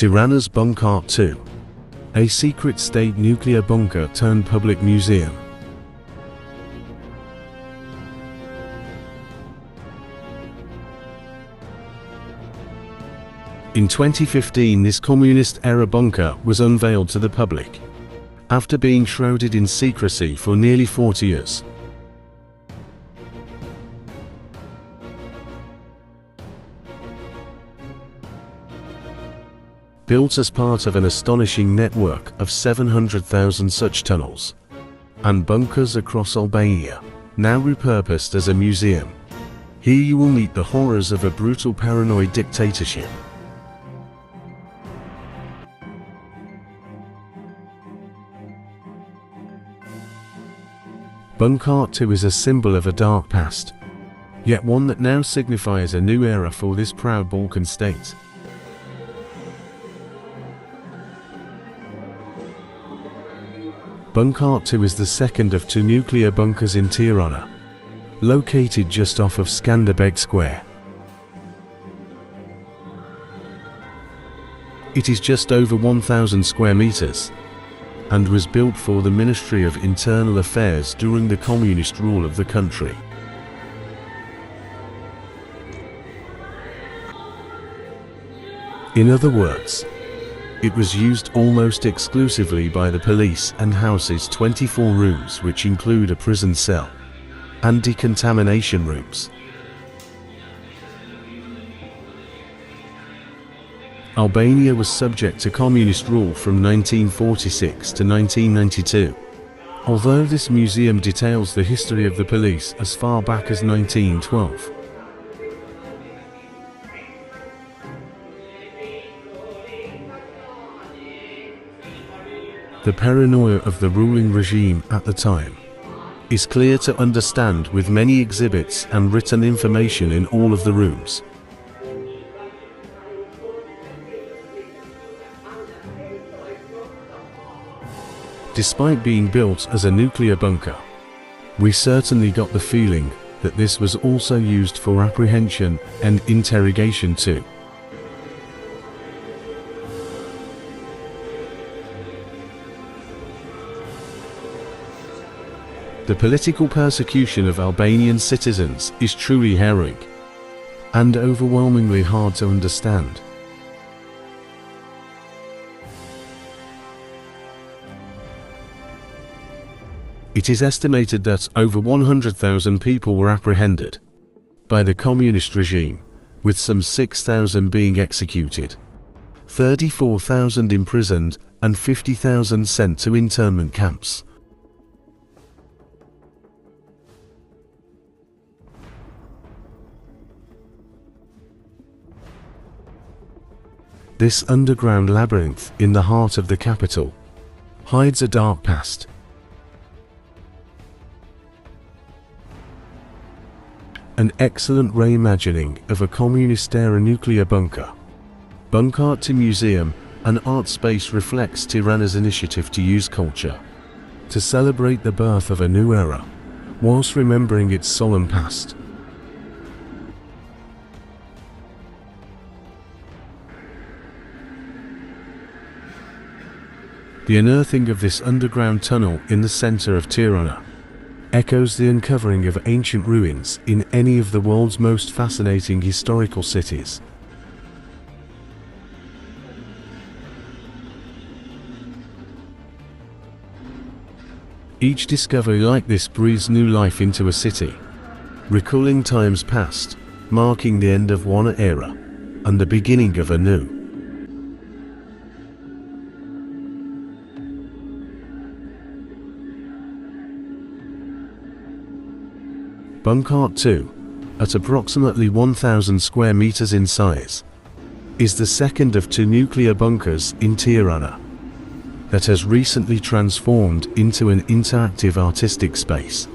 Tirana's Bunk'Art 2, a secret state nuclear bunker turned public museum. In 2015, this communist-era bunker was unveiled to the public, after being shrouded in secrecy for nearly 40 years. Built as part of an astonishing network of 700,000 such tunnels and bunkers across Albania, now repurposed as a museum. Here you will meet the horrors of a brutal paranoid dictatorship. Bunk'Art 2 is a symbol of a dark past, yet one that now signifies a new era for this proud Balkan state. Bunk'Art 2 is the second of two nuclear bunkers in Tirana, located just off of Skanderbeg Square. It is just over 1,000 square meters, and was built for the Ministry of Internal Affairs during the communist rule of the country. In other words, it was used almost exclusively by the police and houses 24 rooms, which include a prison cell and decontamination rooms. Albania was subject to communist rule from 1946 to 1992, although this museum details the history of the police as far back as 1912. The paranoia of the ruling regime at the time is clear to understand, with many exhibits and written information in all of the rooms. Despite being built as a nuclear bunker, we certainly got the feeling that this was also used for apprehension and interrogation too. The political persecution of Albanian citizens is truly harrowing and overwhelmingly hard to understand. It is estimated that over 100,000 people were apprehended by the communist regime, with some 6,000 being executed, 34,000 imprisoned, and 50,000 sent to internment camps. This underground labyrinth in the heart of the capital hides a dark past. An excellent reimagining of a communist-era nuclear bunker. Bunk'Art 2 Museum, an art space, reflects Tirana's initiative to use culture to celebrate the birth of a new era, whilst remembering its solemn past. The unearthing of this underground tunnel in the center of Tirana echoes the uncovering of ancient ruins in any of the world's most fascinating historical cities. Each discovery like this breathes new life into a city, recalling times past, marking the end of one era and the beginning of a new. Bunk'Art 2, at approximately 1,000 square meters in size, is the second of two nuclear bunkers in Tirana that has recently transformed into an interactive artistic space.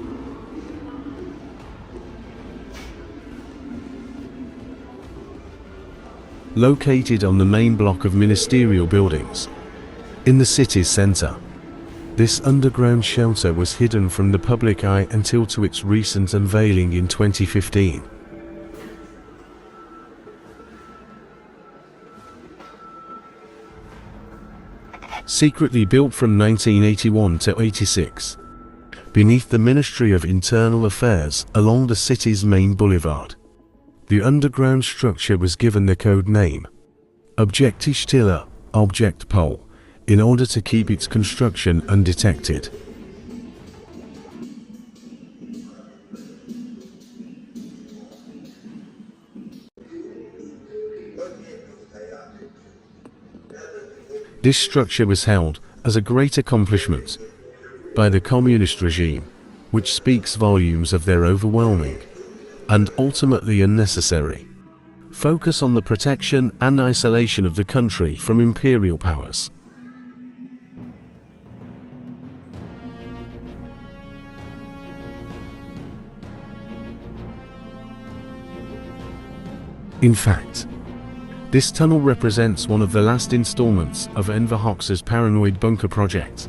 Located on the main block of ministerial buildings in the city's center, this underground shelter was hidden from the public eye until to its recent unveiling in 2015. secretly built from 1981 to 86, beneath the Ministry of Internal Affairs along the city's main boulevard. The underground structure was given the code name Objektichtiller, Object Pole, in order to keep its construction undetected. This structure was held as a great accomplishment by the communist regime, which speaks volumes of their overwhelming, and ultimately unnecessary, focus on the protection and isolation of the country from imperial powers. In fact, this tunnel represents one of the last installments of Enver Hoxha's paranoid bunker project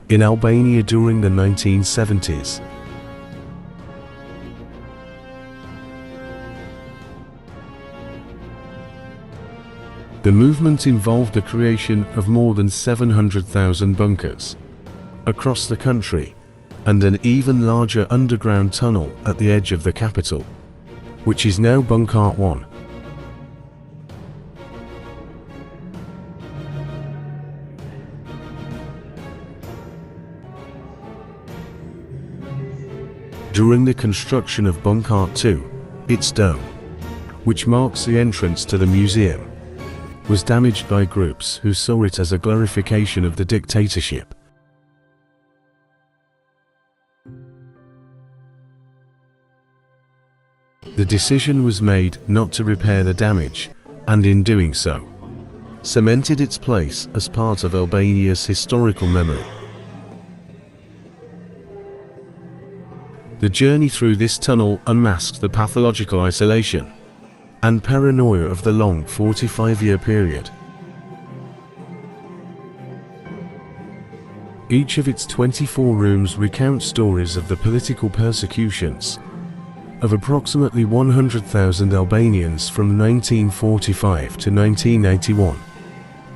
in Albania during the 1970s. The movement involved the creation of more than 700,000 bunkers across the country and an even larger underground tunnel at the edge of the capital, which is now Bunk'Art 1. During the construction of Bunk'Art 2, its dome, which marks the entrance to the museum, was damaged by groups who saw it as a glorification of the dictatorship. The decision was made not to repair the damage, and in doing so, cemented its place as part of Albania's historical memory. The journey through this tunnel unmasked the pathological isolation and paranoia of the long 45-year period. Each of its 24 rooms recounts stories of the political persecutions of approximately 100,000 Albanians from 1945 to 1981,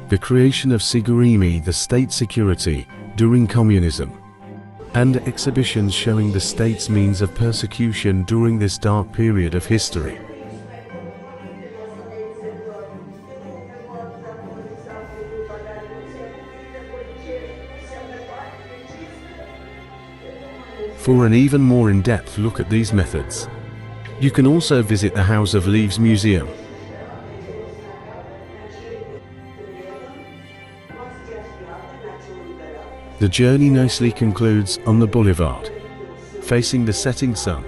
the creation of Sigurimi, the state security, during communism, and exhibitions showing the state's means of persecution during this dark period of history. For an even more in-depth look at these methods, you can also visit the House of Leaves Museum. The journey nicely concludes on the boulevard, facing the setting sun,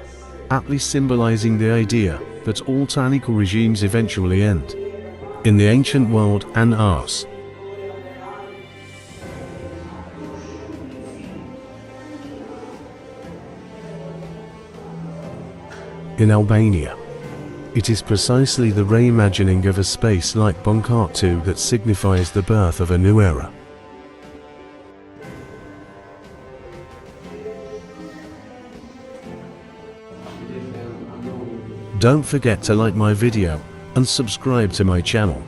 aptly symbolizing the idea that all tyrannical regimes eventually end, in the ancient world and ours. In Albania, it is precisely the reimagining of a space like Bunk'Art 2 that signifies the birth of a new era. Don't forget to like my video and subscribe to my channel.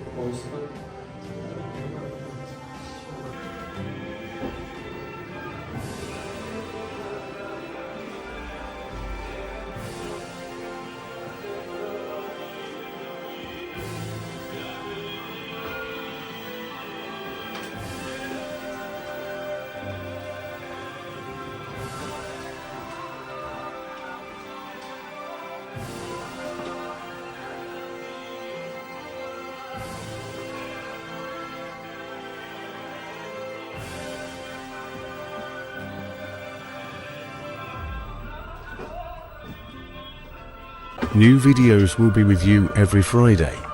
New videos will be with you every Friday.